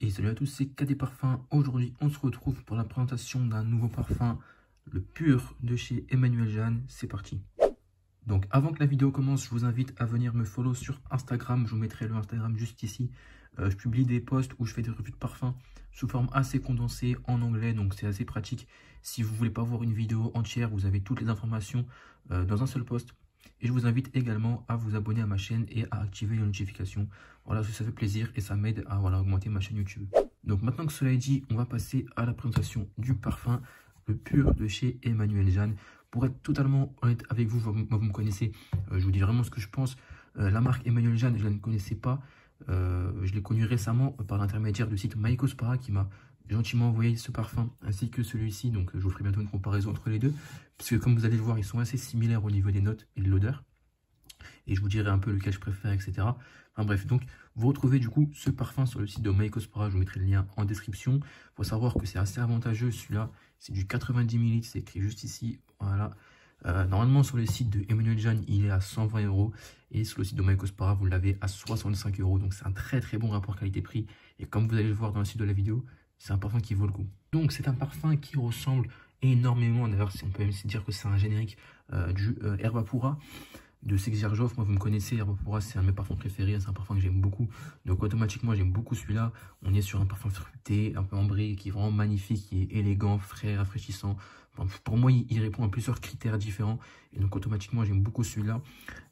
Et salut à tous, c'est KD Parfum. Aujourd'hui, on se retrouve pour la présentation d'un nouveau parfum, le Pur de chez Emmanuel Jeanne. C'est parti. Donc, avant que la vidéo commence, je vous invite à venir me follow sur Instagram. Je vous mettrai le Instagram juste ici. Je publie des posts où je fais des revues de parfum sous forme assez condensée en anglais. Donc, c'est assez pratique. Si vous voulez pas voir une vidéo entière, vous avez toutes les informations dans un seul post. Et je vous invite également à vous abonner à ma chaîne et à activer les notifications. Voilà, ça fait plaisir et ça m'aide à augmenter ma chaîne YouTube. Donc maintenant que cela est dit, on va passer à la présentation du parfum, le Pur de chez Emmanuel Jeanne. Pour être totalement honnête avec vous, vous me connaissez, je vous dis vraiment ce que je pense. La marque Emmanuel Jeanne, je ne la connaissais pas. Je l'ai connue récemment par l'intermédiaire du site Mycospara qui m'a gentiment envoyé ce parfum ainsi que celui-ci. Donc je vous ferai bientôt une comparaison entre les deux. Puisque comme vous allez le voir, ils sont assez similaires au niveau des notes et de l'odeur. Et je vous dirai un peu lequel je préfère, etc. Enfin bref, donc vous retrouvez du coup ce parfum sur le site de Mycospara. Je vous mettrai le lien en description. Il faut savoir que c'est assez avantageux. Celui-là, c'est du 90 ml. C'est écrit juste ici. Voilà. Normalement, sur le site de Emmanuel Jeanne, il est à 120 €. Et sur le site de Mycospara, vous l'avez à 65 €. Donc c'est un très très bon rapport qualité-prix. Et comme vous allez le voir dans le site de la vidéo, c'est un parfum qui vaut le coup. Donc c'est un parfum qui ressemble énormément, d'ailleurs on peut même se dire que c'est un générique du Herbapura de Sexierjof. Moi vous me connaissez, Herbapura c'est un de mes parfums préférés, c'est un parfum que j'aime beaucoup. Donc automatiquement j'aime beaucoup celui-là. On est sur un parfum fruité, un peu ambré, qui est vraiment magnifique, qui est élégant, frais, rafraîchissant. Enfin, pour moi il répond à plusieurs critères différents. Et donc automatiquement j'aime beaucoup celui-là.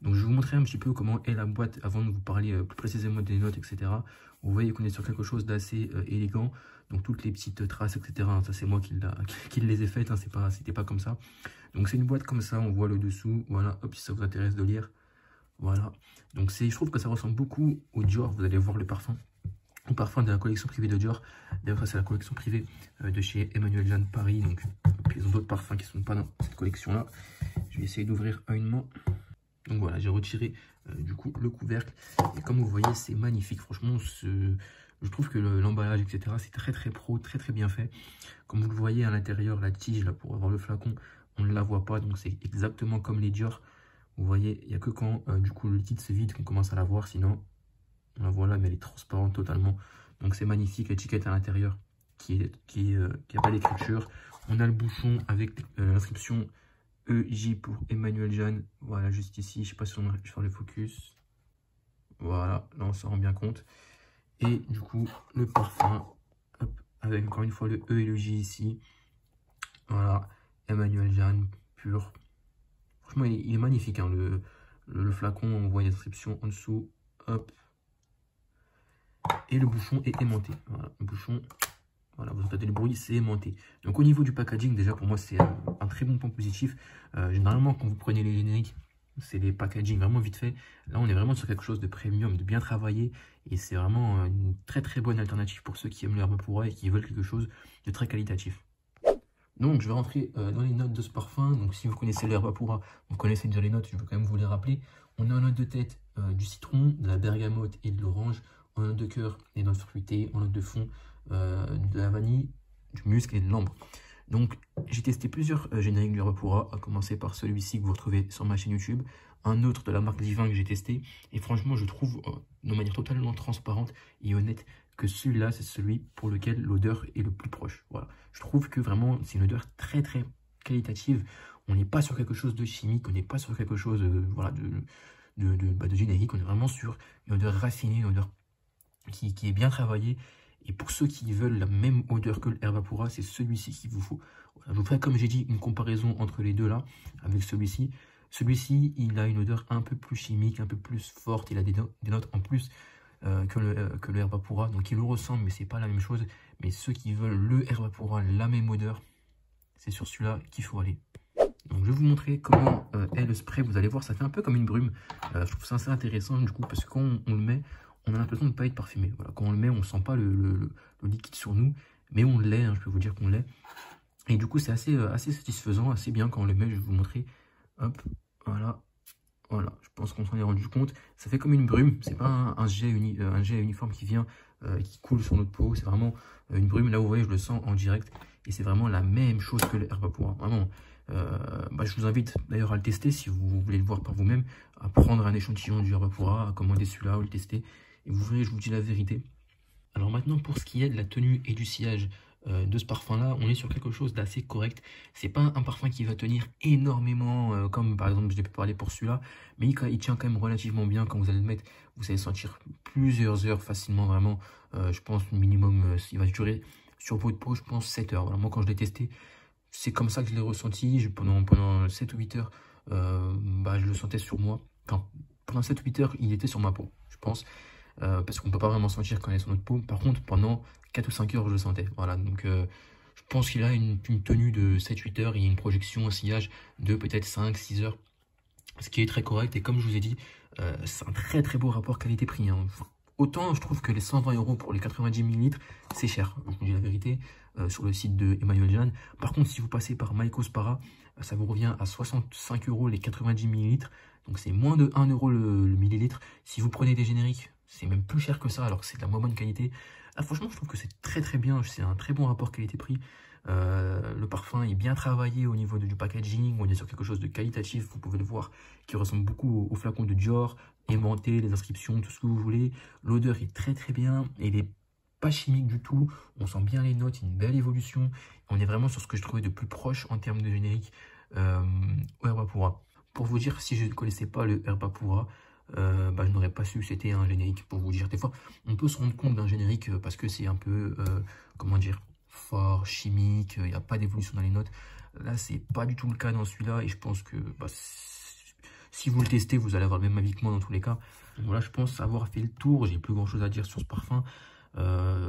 Donc je vais vous montrer un petit peu comment est la boîte avant de vous parler plus précisément des notes, etc. Vous voyez qu'on est sur quelque chose d'assez élégant. Donc toutes les petites traces, etc. Ça c'est moi qui les ai faites, hein, c'était pas comme ça. Donc c'est une boîte comme ça, on voit le dessous. Voilà, hop, si ça vous intéresse de lire. Voilà. Donc je trouve que ça ressemble beaucoup au Dior. Vous allez voir le parfum. Le parfum de la collection privée de Dior. D'ailleurs, ça c'est la collection privée de chez Emmanuel Jeanne Paris. Donc ils ont d'autres parfums qui ne sont pas dans cette collection-là. Je vais essayer d'ouvrir hainement. Donc voilà, j'ai retiré du coup le couvercle. Et comme vous voyez, c'est magnifique. Franchement, je trouve que l'emballage, etc., c'est très très pro, très très bien fait. Comme vous le voyez à l'intérieur, la tige, là, pour avoir le flacon, on ne la voit pas. Donc c'est exactement comme les Dior. Vous voyez, il n'y a que quand du coup le liquide se vide qu'on commence à la voir. Sinon, on la voit là, mais elle est transparente totalement. Donc c'est magnifique. L'étiquette à l'intérieur qui a pas d'écriture. On a le bouchon avec l'inscription EJ pour Emmanuel Jeanne. Voilà, juste ici. Je ne sais pas si on va faire le focus. Voilà, là on s'en rend bien compte. Et du coup, le parfum, hop, avec encore une fois le E et le J ici. Voilà, Emmanuel Jeanne, Pur. Franchement, il est magnifique. Hein, le flacon, on voit l'inscription en dessous. Hop. Et le bouchon est aimanté. Voilà, le bouchon, voilà, vous entendez le bruit, c'est aimanté. Donc au niveau du packaging, déjà pour moi, c'est un très bon point positif. Généralement, quand vous prenez les génériques, c'est des packaging vraiment vite fait. Là, on est vraiment sur quelque chose de premium, de bien travaillé. Et c'est vraiment une très très bonne alternative pour ceux qui aiment le Herbapura et qui veulent quelque chose de très qualitatif. Donc, je vais rentrer dans les notes de ce parfum. Donc, si vous connaissez le Herbapura, vous connaissez déjà les notes, je veux quand même vous les rappeler. On a en note de tête du citron, de la bergamote et de l'orange. En note de cœur, des notes fruitées. En note de fond, de la vanille, du musc et de l'ambre. Donc, j'ai testé plusieurs génériques du Herbapura, à commencer par celui-ci que vous retrouvez sur ma chaîne YouTube, un autre de la marque Divin que j'ai testé, et franchement, je trouve de manière totalement transparente et honnête que celui-là, c'est celui pour lequel l'odeur est le plus proche. Voilà. Je trouve que vraiment, c'est une odeur très très qualitative. On n'est pas sur quelque chose de chimique, on n'est pas sur quelque chose voilà, de générique, on est vraiment sur une odeur raffinée, une odeur qui est bien travaillée. Et pour ceux qui veulent la même odeur que le Herbapura, c'est celui-ci qu'il vous faut. Voilà, je vous ferai, comme j'ai dit, une comparaison entre les deux là, avec celui-ci. Celui-ci, il a une odeur un peu plus chimique, un peu plus forte. Il a des notes en plus que le Herbapura. Donc il le ressemble, mais c'est pas la même chose. Mais ceux qui veulent le Herbapura, la même odeur, c'est sur celui-là qu'il faut aller. Donc je vais vous montrer comment est le spray. Vous allez voir, ça fait un peu comme une brume. Je trouve ça assez intéressant du coup, parce que quand on le met, on a l'impression de ne pas être parfumé. Voilà, quand on le met, on ne sent pas le liquide sur nous, mais on l'est, hein, je peux vous dire qu'on l'est. Et du coup, c'est assez satisfaisant, assez bien quand on le met. Je vais vous montrer. Hop, voilà. Voilà, je pense qu'on s'en est rendu compte. Ça fait comme une brume, c'est pas un jet uniforme qui vient, qui coule sur notre peau. C'est vraiment une brume. Là, vous voyez, je le sens en direct. Et c'est vraiment la même chose que le Herbapura. Vraiment. Je vous invite d'ailleurs à le tester si vous voulez le voir par vous-même, à prendre un échantillon du Herbapura, à commander celui-là ou le tester. Et vous verrez, je vous dis la vérité. Alors maintenant, pour ce qui est de la tenue et du sillage de ce parfum-là, on est sur quelque chose d'assez correct. C'est pas un parfum qui va tenir énormément, comme par exemple je l'ai pu parler pour celui-là, mais il tient quand même relativement bien. Quand vous allez le mettre, vous allez sentir plusieurs heures facilement, vraiment. Je pense minimum, il va durer sur votre peau, je pense 7 heures. Voilà, moi quand je l'ai testé, c'est comme ça que je l'ai ressenti. Pendant 7 ou 8 heures, je le sentais sur moi. Enfin, pendant 7 ou 8 heures, il était sur ma peau, je pense. Parce qu'on ne peut pas vraiment sentir quand il est sur notre peau. Par contre, pendant 4 ou 5 heures, je le sentais. Voilà, donc je pense qu'il a une tenue de 7-8 heures et une projection, un sillage de peut-être 5-6 heures. Ce qui est très correct. Et comme je vous ai dit, c'est un très très beau rapport qualité-prix. Hein. Autant je trouve que les 120 € pour les 90 ml, c'est cher. Je vous dis la vérité, sur le site de Emmanuel Jeanne. Par contre, si vous passez par Mycospara, ça vous revient à 65 € les 90 ml. Donc c'est moins de 1 € le millilitre. Si vous prenez des génériques, c'est même plus cher que ça, alors que c'est de la moins bonne qualité. Là, franchement, je trouve que c'est très très bien. C'est un très bon rapport qualité-prix. Le parfum est bien travaillé au niveau du packaging. On est sur quelque chose de qualitatif, vous pouvez le voir, qui ressemble beaucoup au flacon de Dior, aimanté, les inscriptions, tout ce que vous voulez. L'odeur est très très bien. Et il n'est pas chimique du tout. On sent bien les notes, une belle évolution. On est vraiment sur ce que je trouvais de plus proche en termes de générique au Herbapura. Pour vous dire, si je ne connaissais pas le Herbapura, je n'aurais pas su que c'était un générique. Pour vous dire, des fois, on peut se rendre compte d'un générique parce que c'est un peu, comment dire, fort, chimique, il n'y a pas d'évolution dans les notes. Là, c'est pas du tout le cas dans celui-là. Et je pense que si vous le testez, vous allez avoir le même avis que moi dans tous les cas. Donc voilà, je pense avoir fait le tour. J'ai plus grand-chose à dire sur ce parfum.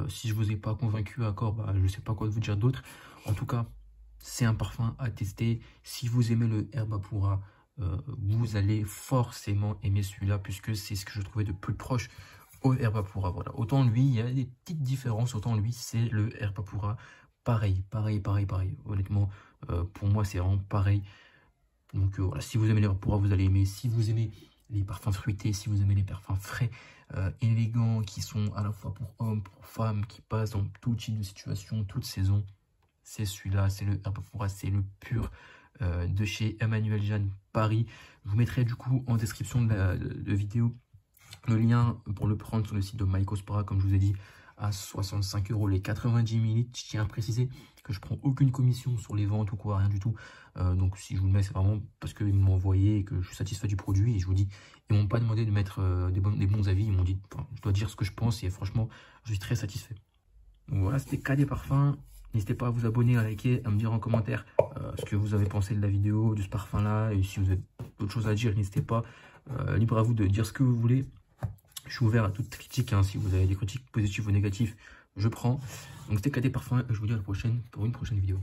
Si je vous ai pas convaincu, d'accord, je ne sais pas quoi vous dire d'autre. En tout cas, c'est un parfum à tester. Si vous aimez le Herbapura, vous allez forcément aimer celui-là, puisque c'est ce que je trouvais de plus proche au Herbapura. Voilà. Autant lui, il y a des petites différences, autant lui, c'est le Herbapura. Pareil. Honnêtement, pour moi, c'est vraiment pareil. Donc voilà, si vous aimez le Herbapura, vous allez aimer. Si vous aimez les parfums fruités, si vous aimez les parfums frais, élégants, qui sont à la fois pour hommes, pour femmes, qui passent dans tout type de situation, toute saison, c'est celui-là, c'est le Herbapura, c'est le pur de chez Emmanuel Jeanne Paris. Je vous mettrai du coup en description de la vidéo le lien pour le prendre sur le site de Mycospara, comme je vous ai dit, à 65 € les 90 ml. Je tiens à préciser que je prends aucune commission sur les ventes ou quoi, rien du tout. Donc si je vous le mets, c'est vraiment parce qu'ils m'ont envoyé et que je suis satisfait du produit. Et je vous dis, ils m'ont pas demandé de mettre des bons avis. Ils m'ont dit, je dois dire ce que je pense et franchement, je suis très satisfait. Donc voilà, c'était KD Parfum. N'hésitez pas à vous abonner, à liker, à me dire en commentaire ce que vous avez pensé de la vidéo, de ce parfum-là. Et si vous avez d'autres choses à dire, n'hésitez pas. Libre à vous de dire ce que vous voulez. Je suis ouvert à toute critique. Hein. Si vous avez des critiques positives ou négatives, je prends. Donc c'était KD Parfum. Je vous dis à la prochaine pour une prochaine vidéo.